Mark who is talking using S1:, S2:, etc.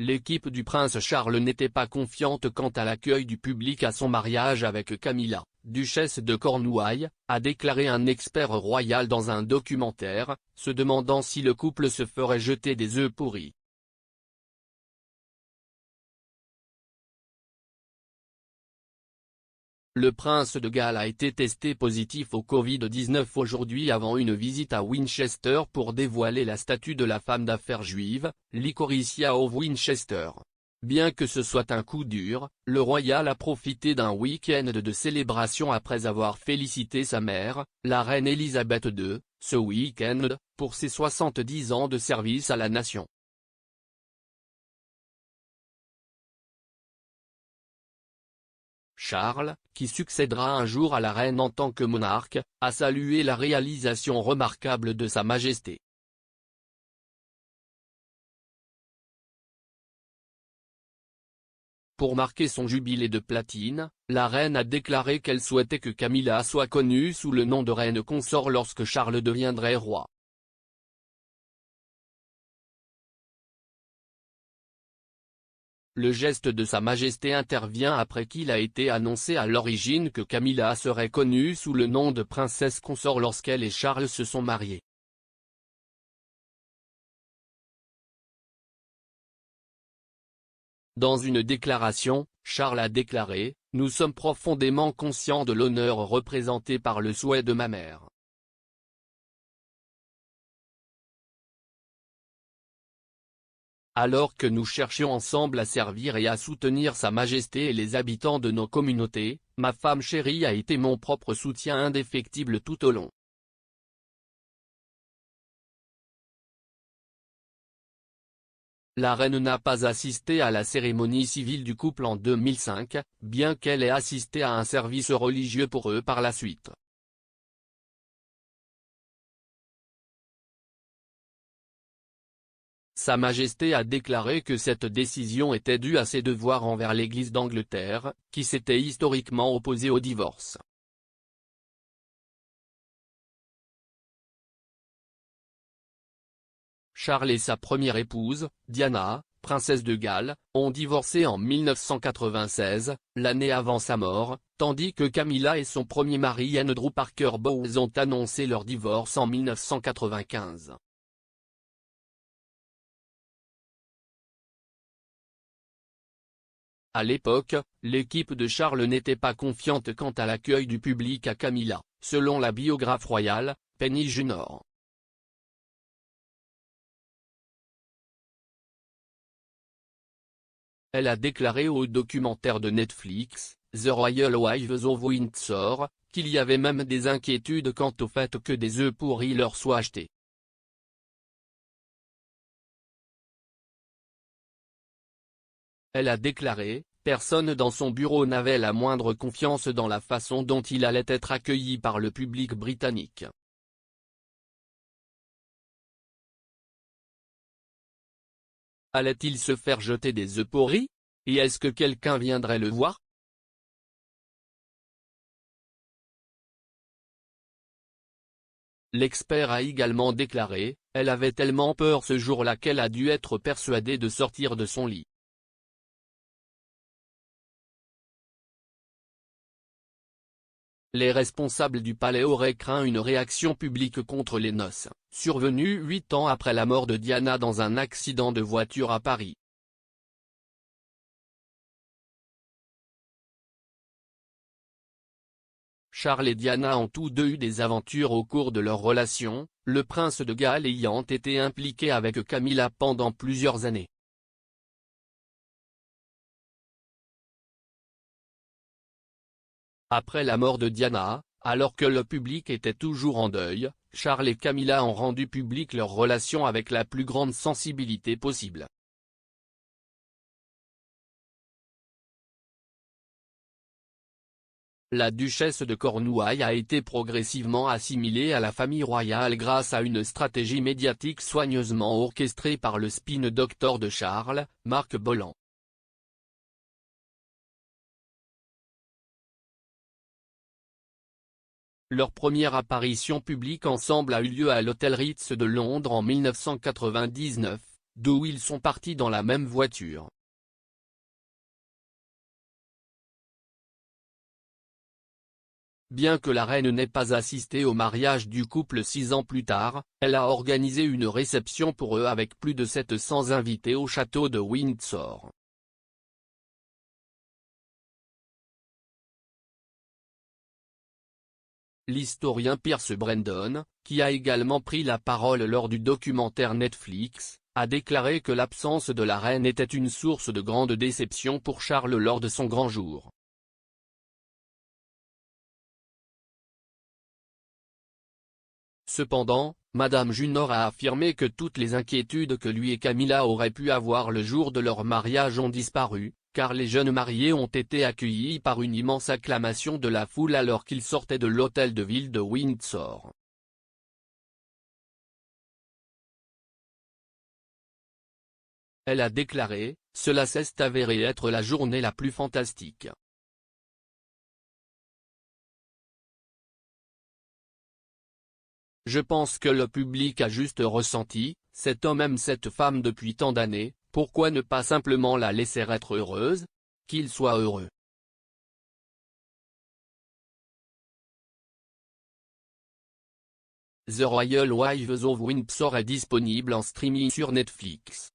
S1: l'équipe du prince Charles n'était pas confiante quant à l'accueil du public à son mariage avec Camilla, duchesse de Cornouailles, a déclaré un expert royal dans un documentaire, se demandant si le couple se ferait jeter des œufs pourris. Le prince de Galles a été testé positif au Covid-19 aujourd'hui avant une visite à Winchester pour dévoiler la statue de la femme d'affaires juive, Licoricia of Winchester. Bien que ce soit un coup dur, le royal a profité d'un week-end de célébration après avoir félicité sa mère, la reine Elisabeth II, ce week-end, pour ses 70 ans de service à la nation. Charles, qui succédera un jour à la reine en tant que monarque, a salué la réalisation remarquable de Sa Majesté. Pour marquer son jubilé de platine, la reine a déclaré qu'elle souhaitait que Camilla soit connue sous le nom de reine consort lorsque Charles deviendrait roi. Le geste de Sa Majesté intervient après qu'il a été annoncé à l'origine que Camilla serait connue sous le nom de princesse consort lorsqu'elle et Charles se sont mariés. Dans une déclaration, Charles a déclaré « Nous sommes profondément conscients de l'honneur représenté par le souhait de ma mère. Alors que nous cherchions ensemble à servir et à soutenir Sa Majesté et les habitants de nos communautés, ma femme chérie a été mon propre soutien indéfectible tout au long. » La reine n'a pas assisté à la cérémonie civile du couple en 2005, bien qu'elle ait assisté à un service religieux pour eux par la suite. Sa Majesté a déclaré que cette décision était due à ses devoirs envers l'Église d'Angleterre, qui s'était historiquement opposée au divorce. Charles et sa première épouse, Diana, princesse de Galles, ont divorcé en 1996, l'année avant sa mort, tandis que Camilla et son premier mari Andrew Parker Bowes ont annoncé leur divorce en 1995. À l'époque, l'équipe de Charles n'était pas confiante quant à l'accueil du public à Camilla, selon la biographe royale, Penny Junor. Elle a déclaré au documentaire de Netflix, The Royal Wives of Windsor, qu'il y avait même des inquiétudes quant au fait que des œufs pourris leur soient achetés. Elle a déclaré, personne dans son bureau n'avait la moindre confiance dans la façon dont il allait être accueilli par le public britannique. Allait-il se faire jeter des œufs pourris? Et est-ce que quelqu'un viendrait le voir? L'expert a également déclaré, elle avait tellement peur ce jour-là qu'elle a dû être persuadée de sortir de son lit. Les responsables du palais auraient craint une réaction publique contre les noces, survenues 8 ans après la mort de Diana dans un accident de voiture à Paris. Charles et Diana ont tous deux eu des aventures au cours de leur relation, le prince de Galles ayant été impliqué avec Camilla pendant plusieurs années. Après la mort de Diana, alors que le public était toujours en deuil, Charles et Camilla ont rendu publique leur relation avec la plus grande sensibilité possible. La duchesse de Cornouailles a été progressivement assimilée à la famille royale grâce à une stratégie médiatique soigneusement orchestrée par le spin doctor de Charles, Marc Bolland. Leur première apparition publique ensemble a eu lieu à l'hôtel Ritz de Londres en 1999, d'où ils sont partis dans la même voiture. Bien que la reine n'ait pas assisté au mariage du couple 6 ans plus tard, elle a organisé une réception pour eux avec plus de 700 invités au château de Windsor. L'historien Pierce Brandon, qui a également pris la parole lors du documentaire Netflix, a déclaré que l'absence de la reine était une source de grande déception pour Charles lors de son grand jour. Cependant, Madame Junor a affirmé que toutes les inquiétudes que lui et Camilla auraient pu avoir le jour de leur mariage ont disparu, car les jeunes mariés ont été accueillis par une immense acclamation de la foule alors qu'ils sortaient de l'hôtel de ville de Windsor. Elle a déclaré, « Cela s'est avéré être la journée la plus fantastique. Je pense que le public a juste ressenti, cet homme aime cette femme depuis tant d'années, pourquoi ne pas simplement la laisser être heureuse? Qu'il soit heureux. » The Royal Wives of Windsor est disponible en streaming sur Netflix.